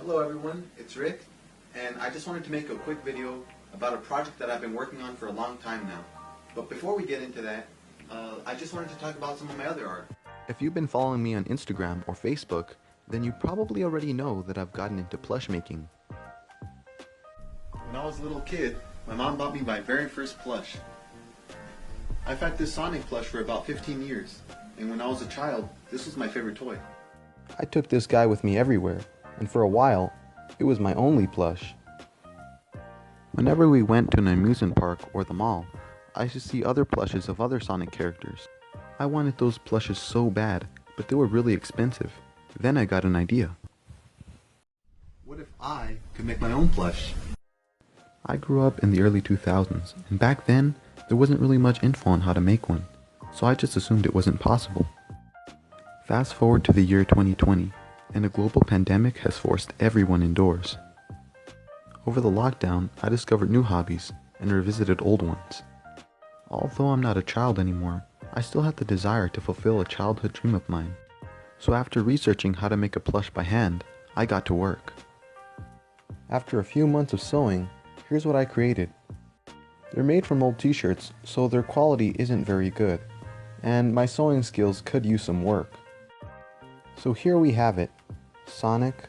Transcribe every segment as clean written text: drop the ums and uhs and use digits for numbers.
Hello everyone, it's Rick, and I just wanted to make a quick video about a project that I've been working on for a long time now. But before we get into that, I just wanted to talk about some of my other art. If you've been following me on Instagram or Facebook, then you probably already know that I've gotten into plush making. When I was a little kid, my mom bought me my very first plush. I've had this Sonic plush for about 15 years, and when I was a child, this was my favorite toy. I took this guy with me everywhere, and for a while, it was my only plush. Whenever we went to an amusement park or the mall, I used to see other plushes of other Sonic characters. I wanted those plushes so bad, but they were really expensive. Then I got an idea. What if I could make my own plush? I grew up in the early 2000s, and back then, there wasn't really much info on how to make one, so I just assumed it wasn't possible. Fast forward to the year 2020, and a global pandemic has forced everyone indoors. Over the lockdown, I discovered new hobbies and revisited old ones. Although I'm not a child anymore, I still had the desire to fulfill a childhood dream of mine. So after researching how to make a plush by hand, I got to work. After a few months of sewing, here's what I created. They're made from old t-shirts, so their quality isn't very good, and my sewing skills could use some work. So here we have it, Sonic,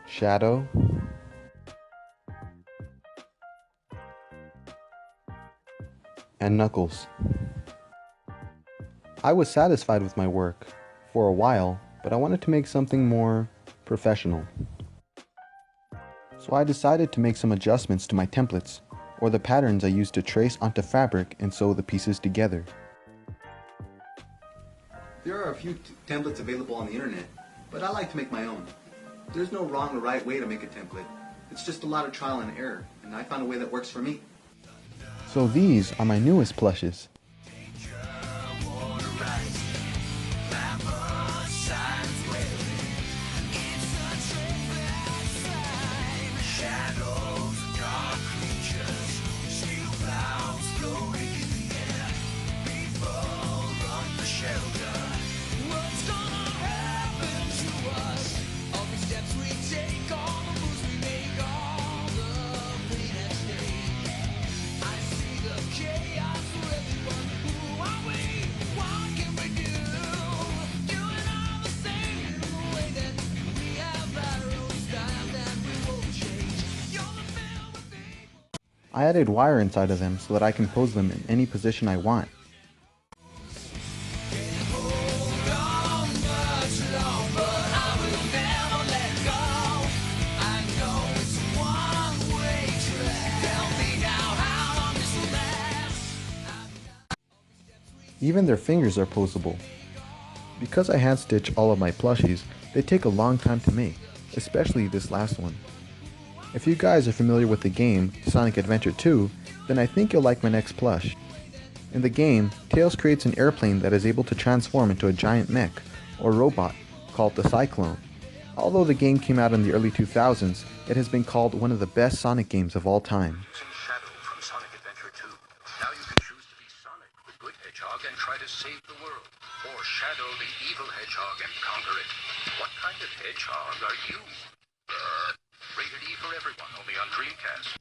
Shadow, and Knuckles. I was satisfied with my work for a while, but I wanted to make something more professional. So I decided to make some adjustments to my templates, or the patterns I used to trace onto fabric and sew the pieces together. There are a few templates available on the internet, but I like to make my own. There's no wrong or right way to make a template. It's just a lot of trial and error, and I found a way that works for me. So these are my newest plushes. I added wire inside of them so that I can pose them in any position I want. Even their fingers are poseable. Because I hand stitch all of my plushies, they take a long time to make, especially this last one. If you guys are familiar with the game Sonic Adventure 2, then I think you'll like my next plush. In the game, Tails creates an airplane that is able to transform into a giant mech, or robot, called the Cyclone. Although the game came out in the early 2000s, it has been called one of the best Sonic games of all time. Using Shadow from Sonic Adventure 2. Now you can choose to be Sonic, the good hedgehog, and try to save the world. Or Shadow, the evil hedgehog, and conquer it. What kind of hedgehog are you? Rated E for everyone, only on Dreamcast.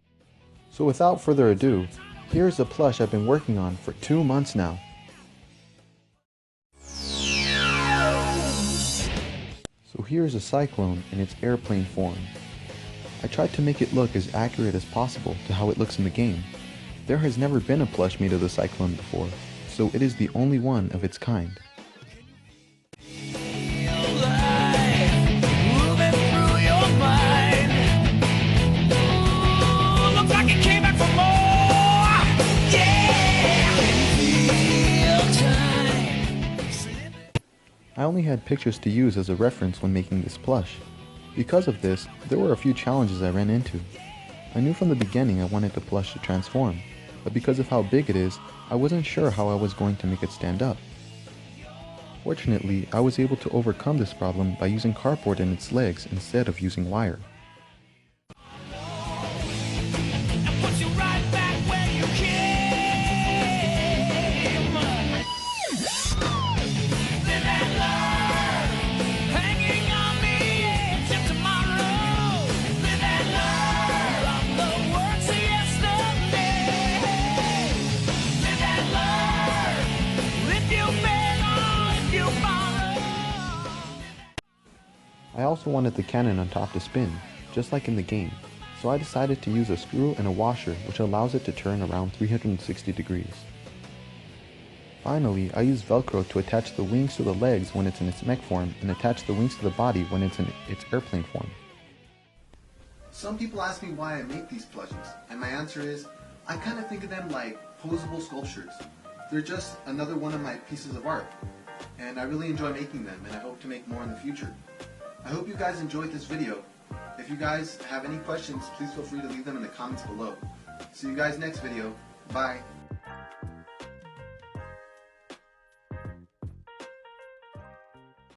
So without further ado, here's a plush I've been working on for 2 months now. So here's a Cyclone in its airplane form. I tried to make it look as accurate as possible to how it looks in the game. There has never been a plush made of the Cyclone before, so it is the only one of its kind. I only had pictures to use as a reference when making this plush. Because of this, there were a few challenges I ran into. I knew from the beginning I wanted the plush to transform, but because of how big it is, I wasn't sure how I was going to make it stand up. Fortunately, I was able to overcome this problem by using cardboard in its legs instead of using wire. I also wanted the cannon on top to spin, just like in the game, so I decided to use a screw and a washer which allows it to turn around 360 degrees. Finally, I used Velcro to attach the wings to the legs when it's in its mech form and attach the wings to the body when it's in its airplane form. Some people ask me why I make these plushies, and my answer is, I kind of think of them like posable sculptures. They're just another one of my pieces of art, and I really enjoy making them, and I hope to make more in the future. I hope you guys enjoyed this video. If you guys have any questions, please feel free to leave them in the comments below. See you guys next video. Bye.